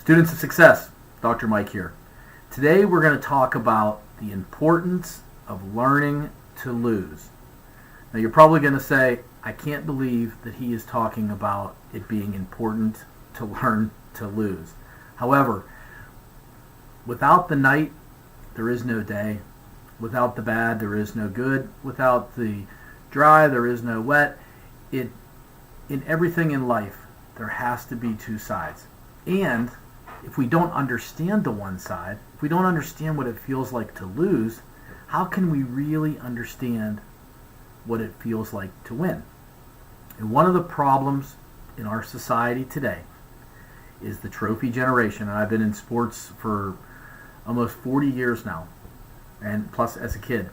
Students of Success, Dr. Mike here. Today we're going to talk about the importance of learning to lose. Now you're probably going to say, I can't believe that he is talking about it being important to learn to lose. However, without the night, there is no day. Without the bad, there is no good. Without the dry, there is no wet. In everything in life, there has to be two sides. And if we don't understand the one side, if we don't understand what it feels like to lose, how can we really understand what it feels like to win? And one of the problems in our society today is the trophy generation. And I've been in sports for almost 40 years now, and plus as a kid.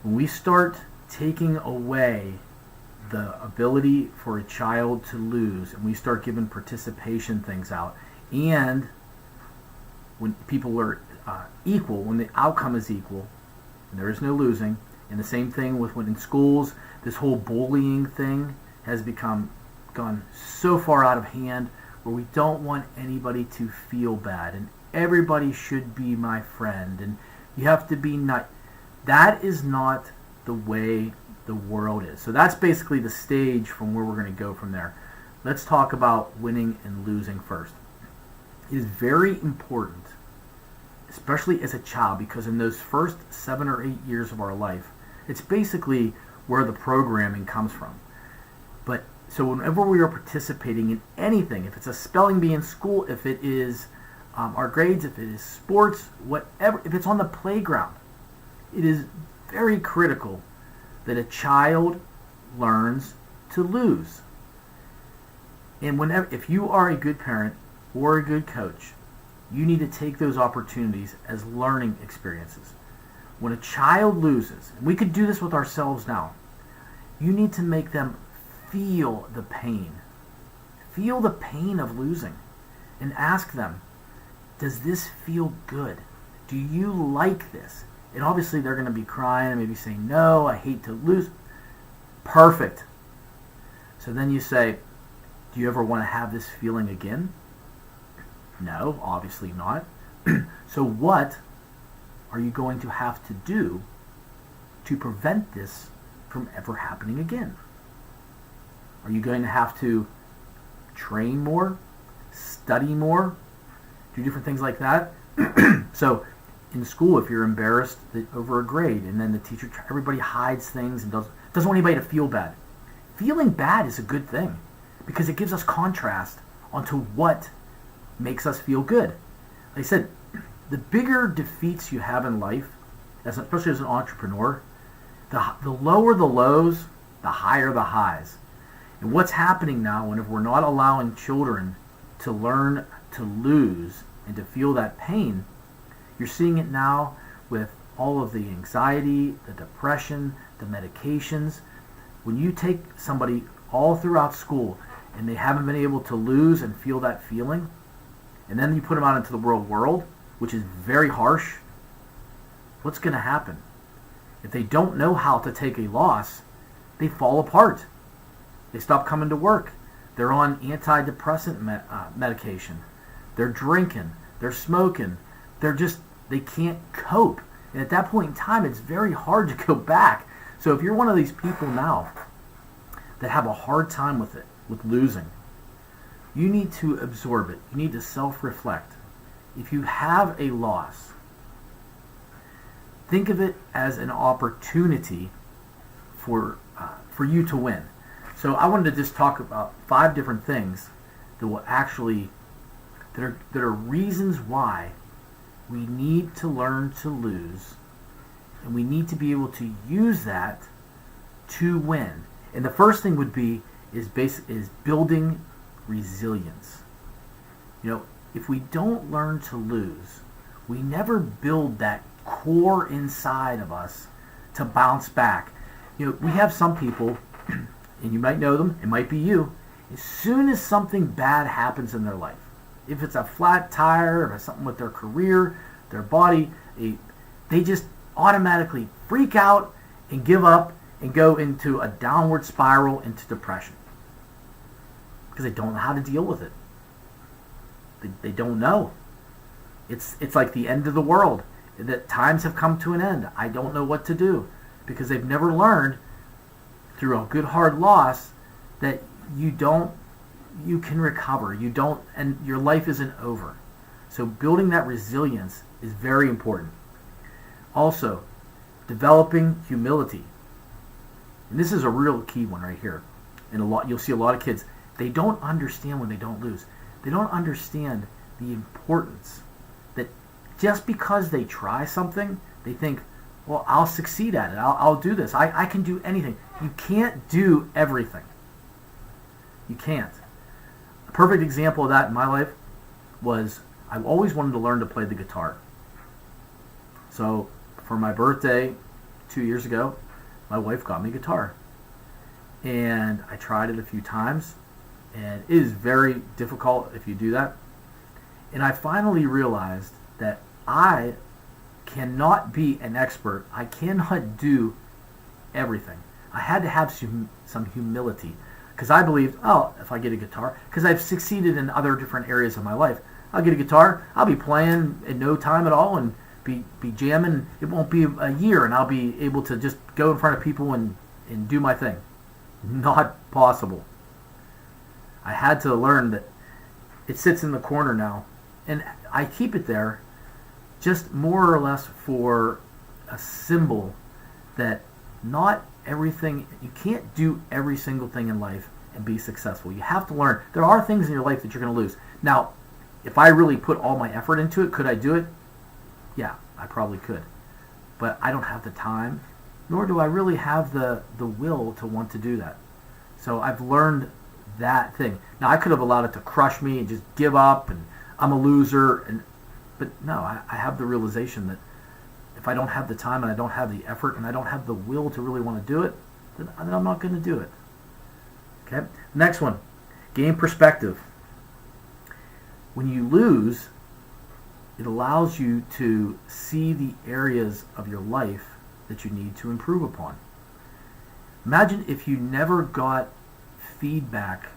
When we start taking away the ability for a child to lose, and we start giving participation things out, and when people are equal, when the outcome is equal, and there is no losing, and the same thing with when in schools, this whole bullying thing has gone so far out of hand where we don't want anybody to feel bad, and everybody should be my friend, and you have to be nice. That is not the way the world is. So that's basically the stage from where we're going to go from there. Let's talk about winning and losing first. It is very important, especially as a child, because in those first 7 or 8 years of our life, it's basically where the programming comes from. But so whenever we are participating in anything, if it's a spelling bee in school, if it is our grades, if it is sports, whatever, if it's on the playground, it is very critical that a child learns to lose. And if you are a good parent or a good coach, you need to take those opportunities as learning experiences. When a child loses, and we could do this with ourselves now, you need to make them feel the pain. Feel the pain of losing. And ask them, does this feel good? Do you like this? And obviously they're going to be crying and maybe saying, no, I hate to lose. Perfect. So then you say, do you ever want to have this feeling again? No, obviously not. So what are you going to have to do to prevent this from ever happening again? Are you going to have to train more, study more, do different things like that? So in school, if you're embarrassed over a grade and then the teacher, everybody hides things and doesn't want anybody to feel bad. Feeling bad is a good thing because it gives us contrast onto what makes us feel good. Like I said, the bigger defeats you have in life, especially as an entrepreneur, the lower the lows, the higher the highs. And what's happening now whenever we're not allowing children to learn to lose and to feel that pain, you're seeing it now with all of the anxiety, the depression, the medications. When you take somebody all throughout school and they haven't been able to lose and feel that feeling, and then you put them out into the real world, which is very harsh, what's going to happen? If they don't know how to take a loss, they fall apart. They stop coming to work. They're on antidepressant medication. They're drinking. They're smoking. They can't cope. And at that point in time, it's very hard to go back. So if you're one of these people now that have a hard time with losing, you need to absorb it. You need to self-reflect. If you have a loss, think of it as an opportunity for you to win. So I wanted to just talk about 5 different things that will actually that are reasons why we need to learn to lose, and we need to be able to use that to win. And the first thing would be is building resilience. If we don't learn to lose, we never build that core inside of us to bounce back. We have some people, and you might know them, it might be you, as soon as something bad happens in their life, if it's a flat tire or something with their career, their body, they just automatically freak out and give up and go into a downward spiral into depression because they don't know how to deal with it. They don't know. It's like the end of the world. That times have come to an end. I don't know what to do, because they've never learned through a good hard loss that you can recover. You don't, and your life isn't over. So building that resilience is very important. Also, developing humility. And this is a real key one right here. And you'll see a lot of kids, they don't understand when they don't lose. They don't understand the importance that just because they try something, they think, well, I'll succeed at it. I'll do this. I can do anything. You can't do everything. You can't. A perfect example of that in my life was I always wanted to learn to play the guitar. So for my birthday 2 years ago, my wife got me a guitar. And I tried it a few times, and it is very difficult if you do that. And I finally realized that I cannot be an expert. I cannot do everything. I had to have some humility, because I believed, oh, if I get a guitar, because I've succeeded in other different areas of my life, I'll get a guitar, I'll be playing in no time at all and be jamming. It won't be a year, and I'll be able to just go in front of people and do my thing. Not possible. I had to learn that it sits in the corner now, and I keep it there just more or less for a symbol that not everything, you can't do every single thing in life and be successful. You have to learn. There are things in your life that you're going to lose. Now, if I really put all my effort into it, could I do it? Yeah, I probably could. But I don't have the time, nor do I really have the will to want to do that. So I've learned that thing. Now, I could have allowed it to crush me and just give up, and I'm a loser. But no, I have the realization that if I don't have the time and I don't have the effort and I don't have the will to really want to do it, then I'm not going to do it. Okay? Next one, gain perspective. When you lose, it allows you to see the areas of your life that you need to improve upon. Imagine if you never got feedback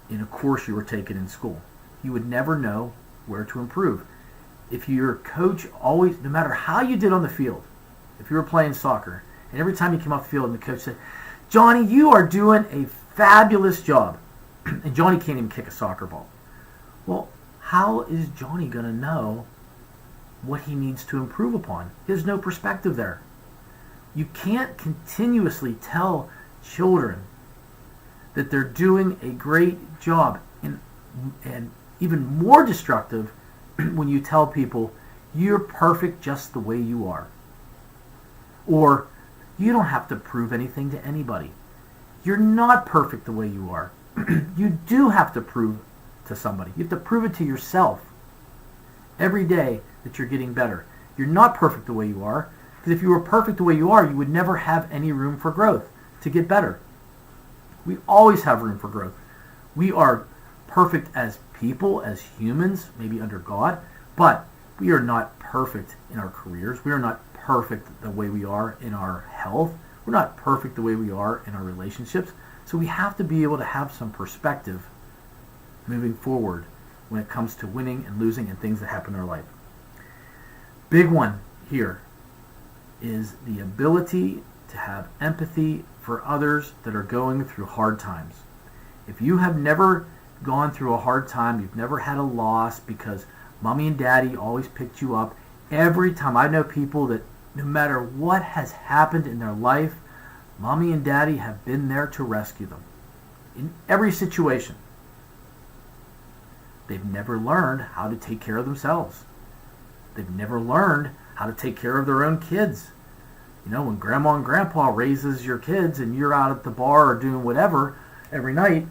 in a course you were taking in school. You would never know where to improve. If your coach always, no matter how you did on the field, if you were playing soccer, and every time you came off the field and the coach said, Johnny, you are doing a fabulous job, and Johnny can't even kick a soccer ball. Well, how is Johnny going to know what he needs to improve upon? There's no perspective there. You can't continuously tell children that they're doing a great job, and even more destructive when you tell people you're perfect just the way you are, or you don't have to prove anything to anybody. You're not perfect the way you are. You do have to prove to somebody. You have to prove it to yourself every day that you're getting better. You're not perfect the way you are, because if you were perfect the way you are, you would never have any room for growth to get better. We always have room for growth. We are perfect as people, as humans, maybe under God, but we are not perfect in our careers. We are not perfect the way we are in our health. We're not perfect the way we are in our relationships. So we have to be able to have some perspective moving forward when it comes to winning and losing and things that happen in our life. Big one here is the ability to have empathy for others that are going through hard times. If you have never gone through a hard time, you've never had a loss because mommy and daddy always picked you up, every time, I know people that no matter what has happened in their life, mommy and daddy have been there to rescue them in every situation. They've never learned how to take care of themselves. They've never learned how to take care of their own kids. You know, when grandma and grandpa raises your kids and you're out at the bar or doing whatever every night,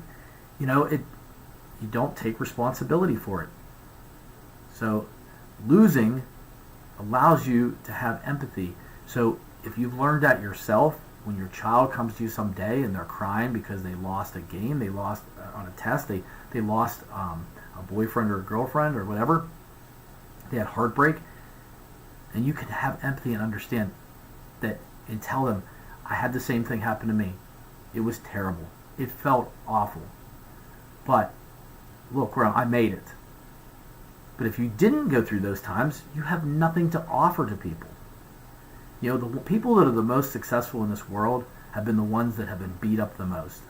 you know, you don't take responsibility for it. So losing allows you to have empathy. So if you've learned that yourself, when your child comes to you someday and they're crying because they lost a game, they lost on a test, they lost a boyfriend or a girlfriend or whatever, they had heartbreak, and you can have empathy and understand that and tell them, I had the same thing happen to me. It was terrible. It felt awful. But look, I made it. But if you didn't go through those times, you have nothing to offer to people. You know, the people that are the most successful in this world have been the ones that have been beat up the most.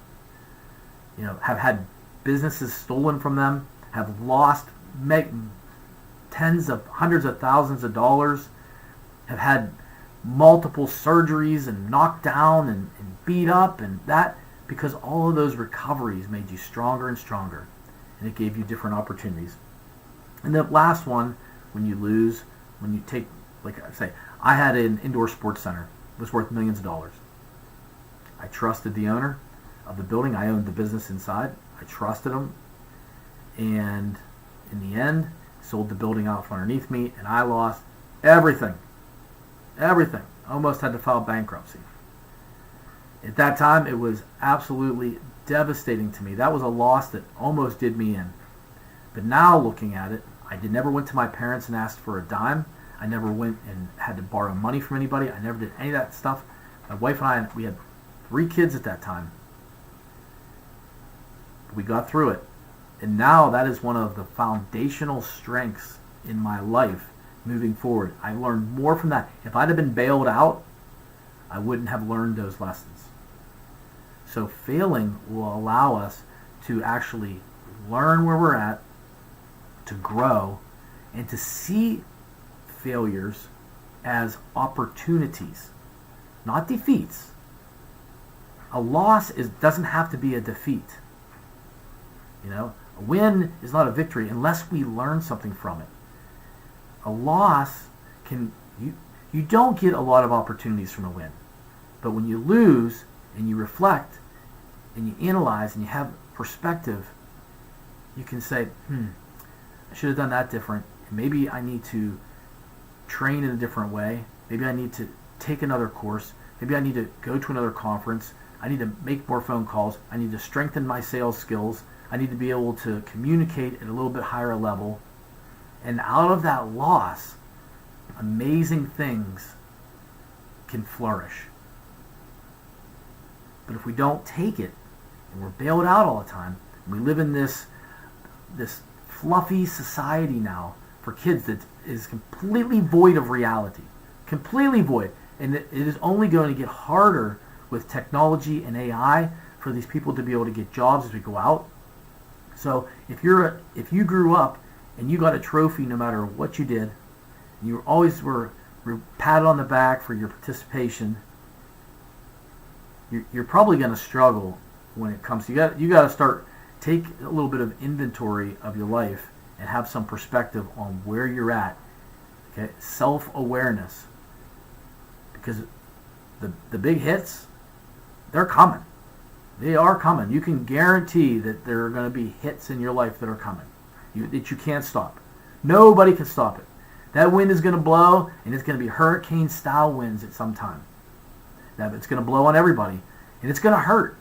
You know, have had businesses stolen from them, have lost tens of hundreds of thousands of dollars, have had multiple surgeries and knocked down and beat up, and that because all of those recoveries made you stronger and stronger, and it gave you different opportunities. And the last one, when you lose, when you take, like I say, I had an indoor sports center. It was worth millions of dollars. I trusted the owner of the building. I owned the business inside. I trusted him. And in the end, sold the building out from underneath me, and I lost everything. Everything. I almost had to file bankruptcy. At that time, it was absolutely devastating to me. That was a loss that almost did me in. But now looking at it, I never went to my parents and asked for a dime. I never went and had to borrow money from anybody. I never did any of that stuff. My wife and I, we had 3 kids at that time. We got through it. And now that is one of the foundational strengths in my life moving forward. I learned more from that. If I'd have been bailed out, I wouldn't have learned those lessons. So failing will allow us to actually learn where we're at, to grow, and to see failures as opportunities, not defeats. A loss doesn't have to be a defeat. You know, a win is not a victory unless we learn something from it. A loss you don't get a lot of opportunities from a win. But when you lose and you reflect and you analyze and you have perspective, you can say, I should have done that different. And maybe I need to train in a different way. Maybe I need to take another course. Maybe I need to go to another conference. I need to make more phone calls. I need to strengthen my sales skills. I need to be able to communicate at a little bit higher level. And out of that loss, amazing things can flourish. But if we don't take it, and we're bailed out all the time, and we live in this fluffy society now for kids that is completely void of reality. Completely void. And it is only going to get harder with technology and AI for these people to be able to get jobs as we go out. So if you grew up and you got a trophy no matter what you did, and you always were patted on the back for your participation, you're probably going to struggle when it comes to you got to start take a little bit of inventory of your life and have some perspective on where you're at. Okay, self-awareness, because the big hits, they're coming. They are coming. You can guarantee that there are going to be hits in your life that are coming that you can't stop. Nobody can stop it. That wind is going to blow, and it's going to be hurricane-style winds at some time. It's going to blow on everybody, and it's going to hurt.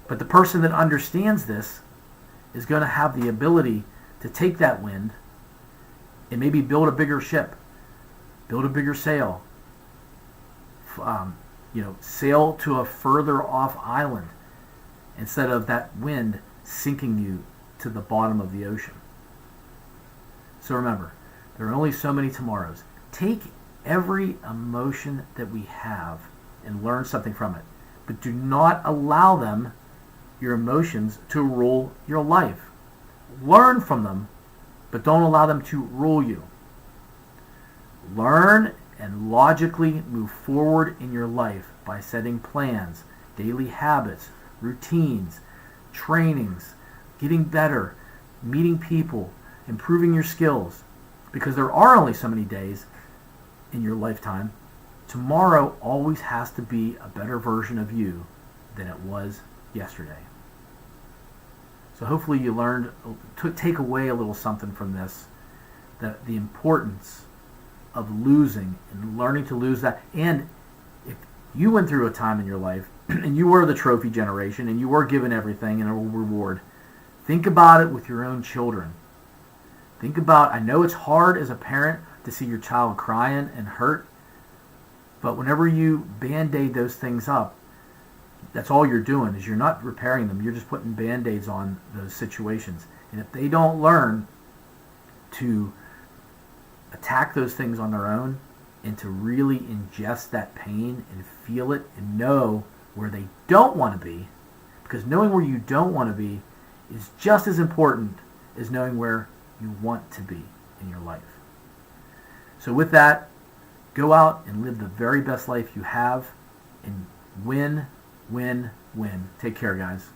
But the person that understands this is going to have the ability to take that wind and maybe build a bigger ship, build a bigger sail, sail to a further off island instead of that wind sinking you to the bottom of the ocean. So remember, there are only so many tomorrows. Take every emotion that we have and learn something from it. But do not allow your emotions, to rule your life. Learn from them, but don't allow them to rule you. Learn and logically move forward in your life by setting plans, daily habits, routines, trainings, getting better, meeting people, improving your skills. Because there are only so many days in your lifetime. Tomorrow always has to be a better version of you than it was yesterday. So hopefully you learned, take away a little something from this, that the importance of losing and learning to lose that. And if you went through a time in your life and you were the trophy generation and you were given everything and a reward, think about it with your own children. Think about, I know it's hard as a parent to see your child crying and hurt, but whenever you band-aid those things up, that's all you're doing, is you're not repairing them. You're just putting band-aids on those situations. And if they don't learn to attack those things on their own and to really ingest that pain and feel it and know where they don't want to be, because knowing where you don't want to be is just as important as knowing where you want to be in your life. So with that, go out and live the very best life you have and win, win, win. Take care, guys.